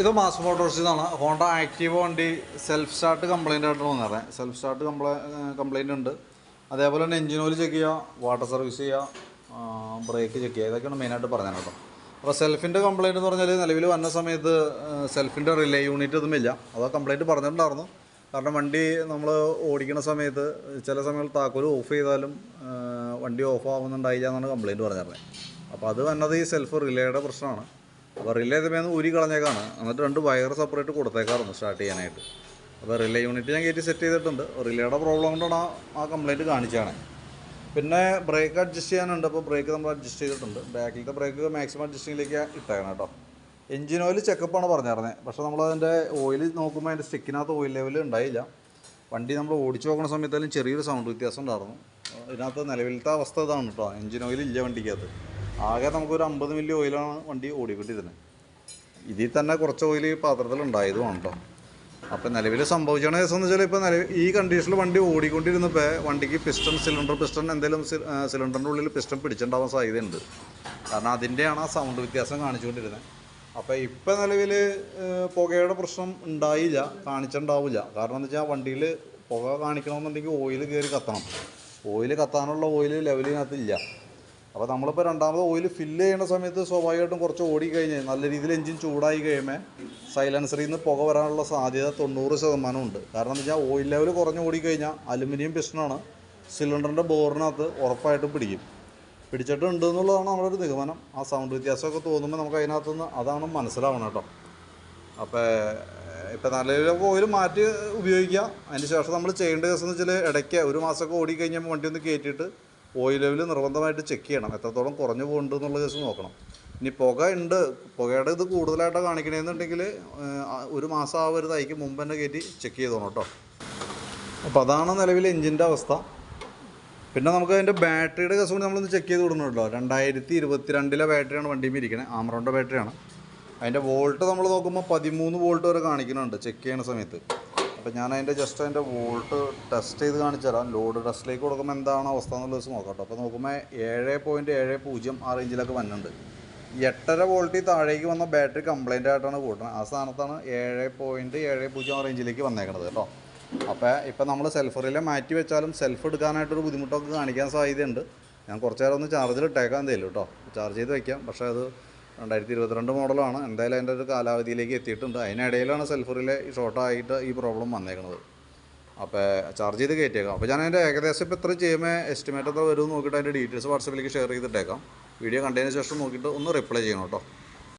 ഇത് മാസ് മോട്ടോഴ്സിൽ നിന്നാണ്. Honda Activa വണ്ടി സെൽഫ് സ്റ്റാർട്ട് കംപ്ലൈൻ്റ് ആയിട്ട് വന്നേറെ. സെൽഫ് സ്റ്റാർട്ട് കംപ്ലൈൻ്റ് ഉണ്ട്. അതേപോലെ തന്നെ എഞ്ചിൻ ഓയിൽ ചെക്ക് ചെയ്യുക, വാട്ടർ സർവീസ് ചെയ്യുക, ബ്രേക്ക് ചെക്ക് ചെയ്യുക, ഇതൊക്കെയാണ് മെയിനായിട്ട് പറഞ്ഞത് കേട്ടോ. അപ്പോൾ സെൽഫിൻ്റെ കംപ്ലൈൻറ്റ് എന്ന് പറഞ്ഞാൽ നിലവിൽ വന്ന സമയത്ത് സെൽഫിൻ്റെ റിലേ യൂണിറ്റ് ഒന്നുമില്ല. അത് കംപ്ലൈൻറ്റ് പറഞ്ഞിട്ടുണ്ടായിരുന്നു. കാരണം വണ്ടി നമ്മൾ ഓടിക്കുന്ന സമയത്ത് ചില സമയത്ത് താക്കോൽ ഓഫ് ചെയ്താലും വണ്ടി ഓഫ് ആവുന്നുണ്ടായില്ല എന്നാണ് കംപ്ലൈൻറ്റ് പറഞ്ഞിരുന്നത്. അപ്പോൾ അത് വന്നത് ഈ സെൽഫ് റിലേയുടെ പ്രശ്നമാണ്. അപ്പോൾ റിലേ ഇതുമേന്ന് ഊരി കളഞ്ഞേക്കാണ്. എന്നിട്ട് 2 വയർ സെപ്പറേറ്റ് കൊടുത്തേക്കാറുണ്ട് സ്റ്റാർട്ട് ചെയ്യാനായിട്ട്. അപ്പോൾ റിലേ യൂണിറ്റ് ഞാൻ കയറ്റി സെറ്റ് ചെയ്തിട്ടുണ്ട്. റിലേയുടെ പ്രോബ്ലം കൊണ്ടാണ് ആ കംപ്ലൈൻറ്റ് കാണിച്ചാണ്. പിന്നെ ബ്രേക്ക് അഡ്ജസ്റ്റ് ചെയ്യാനുണ്ട്. അപ്പോൾ ബ്രേക്ക് നമ്മൾ അഡ്ജസ്റ്റ് ചെയ്തിട്ടുണ്ട്. ബാക്കിലത്തെ ബ്രേക്ക് മാക്സിമം അഡ്ജസ്റ്റിങ്ങിലേക്ക് ഇട്ടേക്കണം കേട്ടോ. എഞ്ചിൻ ഓയിൽ ചെക്കപ്പാണ് പറഞ്ഞിരുന്നത്. പക്ഷേ നമ്മളതിൻ്റെ ഓയിൽ നോക്കുമ്പോൾ അതിൻ്റെ സ്റ്റിക്കിനകത്ത് ഓയിൽ ലെവൽ ഉണ്ടായില്ല. വണ്ടി നമ്മൾ ഓടിച്ച് നോക്കുന്ന സമയത്തായാലും ചെറിയൊരു സൗണ്ട് വ്യത്യാസം ഉണ്ടായിരുന്നു. ഇതിനകത്ത് നിലവിലത്തെ അവസ്ഥ ഇതാണ് കേട്ടോ. എഞ്ചിൻ ഓയിൽ ഇല്ല വണ്ടിക്കകത്ത്. ആകെ നമുക്കൊരു 50 മില്ലി ഓയിലാണ് വണ്ടി ഓടിക്കൊണ്ടിരുന്നത്. ഇതിൽ തന്നെ കുറച്ച് ഓയിൽ ഈ പാത്രത്തിലുണ്ടായതുമാണ് കേട്ടോ. അപ്പോൾ നിലവിൽ സംഭവിച്ച കേസ് എന്ന് വെച്ചാൽ ഇപ്പോൾ ഈ കണ്ടീഷനിൽ വണ്ടി ഓടിക്കൊണ്ടിരുന്നപ്പോൾ വണ്ടിക്ക് സിലിണ്ടർ പിസ്റ്റൺ എന്തെങ്കിലും സിലിണ്ടറിൻ്റെ ഉള്ളിൽ പിസ്റ്റൺ പിടിച്ചിട്ടുണ്ടാവാൻ സാധ്യതയുണ്ട്. കാരണം അതിൻ്റെയാണ് ആ സൗണ്ട് വ്യത്യാസം കാണിച്ചുകൊണ്ടിരുന്നത്. അപ്പോൾ ഇപ്പോൾ നിലവിൽ പുകയുടെ പ്രശ്നം ഉണ്ടായില്ല, കാണിച്ചിട്ടുണ്ടാവില്ല. കാരണം എന്താ വെച്ചാൽ വണ്ടിയിൽ പുക കാണിക്കണമെന്നുണ്ടെങ്കിൽ ഓയിൽ കയറി കത്തണം. Oil കത്താനുള്ള oil ലെവലിനകത്തില്ല. അപ്പോൾ നമ്മളിപ്പോൾ രണ്ടാമത് ഓയിൽ ഫില്ല് ചെയ്യുന്ന സമയത്ത് സ്വാഭാവികമായിട്ടും കുറച്ച് ഓടിക്കഴിഞ്ഞ് നല്ല രീതിയിൽ എഞ്ചിൻ ചൂടായി കഴിയുമ്പോൾ സൈലൻസറിൽ നിന്ന് പുക വരാനുള്ള സാധ്യത 90% ഉണ്ട്. കാരണം എന്താ വെച്ചാൽ ഓയിൽ ലെവൽ കുറഞ്ഞ് ഓടിക്കഴിഞ്ഞാൽ അലുമിനിയം പിസ്റ്റണാണ് സിലിണ്ടറിൻ്റെ ബോറിനകത്ത് ഉറപ്പായിട്ടും പിടിച്ചിട്ടുണ്ട് എന്നുള്ളതാണ് നമ്മുടെ ഒരു നിഗമനം. ആ സൗണ്ട് വ്യത്യാസമൊക്കെ തോന്നുമ്പോൾ നമുക്ക് അതിനകത്തുനിന്ന് അതാണ് മനസ്സിലാവണം കേട്ടോ. അപ്പോൾ ഇപ്പോൾ നിലവിലൊക്കെ ഓയിൽ മാറ്റി ഉപയോഗിക്കുക. അതിന് ശേഷം നമ്മൾ ചെയ്യേണ്ട കേസ് എന്ന് വെച്ചാൽ ഇടയ്ക്ക് ഒരു മാസമൊക്കെ ഓടിക്കഴിഞ്ഞപ്പോൾ വണ്ടി ഒന്ന് കയറ്റിയിട്ട് ഓയിൽ ലെവൽ നിർബന്ധമായിട്ട് ചെക്ക് ചെയ്യണം. എത്രത്തോളം കുറഞ്ഞു പോകുന്നുണ്ട് എന്നുള്ള കേസ് നോക്കണം. ഇനി പുകയുടെ ഇത് കൂടുതലായിട്ട് കാണിക്കണമെന്നുണ്ടെങ്കിൽ ഒരു മാസം ആവരുതായിരിക്കും മുമ്പ് തന്നെ കയറ്റി ചെക്ക് ചെയ്തോണം കേട്ടോ. അപ്പോൾ അതാണ് നിലവിൽ എഞ്ചിൻ്റെ അവസ്ഥ. പിന്നെ നമുക്ക് അതിൻ്റെ ബാറ്ററിയുടെ കേസ് കൂടി നമ്മളൊന്ന് ചെക്ക് ചെയ്ത് വിടുന്നുണ്ടല്ലോ. 2022 ബാറ്ററിയാണ് വണ്ടിയിൽ ഇരിക്കുന്നത്. ആമറോണിൻ്റെ ബാറ്ററിയാണ്. അതിൻ്റെ വോൾട്ട് നമ്മൾ നോക്കുമ്പോൾ 13 വോൾട്ട് വരെ കാണിക്കുന്നുണ്ട് ചെക്ക് ചെയ്യുന്ന സമയത്ത്. അപ്പോൾ ഞാൻ അതിൻ്റെ വോൾട്ട് ടെസ്റ്റ് ചെയ്ത് കാണിച്ചു തരാം. ലോഡ് ടെസ്റ്റിലേക്ക് കൊടുക്കുമ്പോൾ എന്താണ് അവസ്ഥ എന്നുള്ള ദിവസം നോക്കാം കേട്ടോ. അപ്പോൾ നോക്കുമ്പോൾ 7.70 ആ റേഞ്ചിലൊക്കെ വന്നിട്ടുണ്ട്. 8.5 വോൾട്ടിൽ താഴേക്ക് വന്ന ബാറ്ററി കംപ്ലൈൻ്റ് ആയിട്ടാണ് കൂട്ടുന്നത്. ആ സ്ഥാനത്താണ് 7.70 ആ റേഞ്ചിലേക്ക് വന്നേക്കണത് കേട്ടോ. അപ്പോൾ ഇപ്പോൾ നമ്മൾ സെൽഫ് റിലേ മാറ്റി വെച്ചാലും സെൽഫ് എടുക്കാനായിട്ടൊരു ബുദ്ധിമുട്ടൊക്കെ കാണിക്കാൻ സാധ്യതയുണ്ട്. ഞാൻ കുറച്ച് നേരം ഒന്ന് ചാർജിൽ ഇട്ടേക്കാൻ തരും കേട്ടോ. ചാർജ് ചെയ്ത് വയ്ക്കാം. പക്ഷേ അത് 2022 മോഡലാണ്. എന്തായാലും അതിൻ്റെ ഒരു കാലാവധിയിലേക്ക് എത്തിയിട്ടുണ്ട്. അതിനിടയിലാണ് സെൽഫ് റിലേ ഷോർട്ടായിട്ട് ഈ പ്രോബ്ലം വന്നേക്കുന്നത്. അപ്പോൾ ചാർജ് ചെയ്ത് കയറ്റിയേക്കാം. അപ്പോൾ ഞാൻ അതിൻ്റെ ഏകദേശം ഇപ്പോൾ എത്ര ചെയ്യുമ്പോൾ എസ്റ്റിമേറ്റ് എത്ര വരുമെന്ന് നോക്കിയിട്ട് അതിൻ്റെ ഡീറ്റെയിൽസ് വാട്സപ്പിലേക്ക് ഷെയർ ചെയ്തിട്ടേക്കാം. വീഡിയോ കണ്ടതിന് ശേഷം നോക്കിയിട്ട് ഒന്ന് റിപ്ലൈ ചെയ്യണം കേട്ടോ.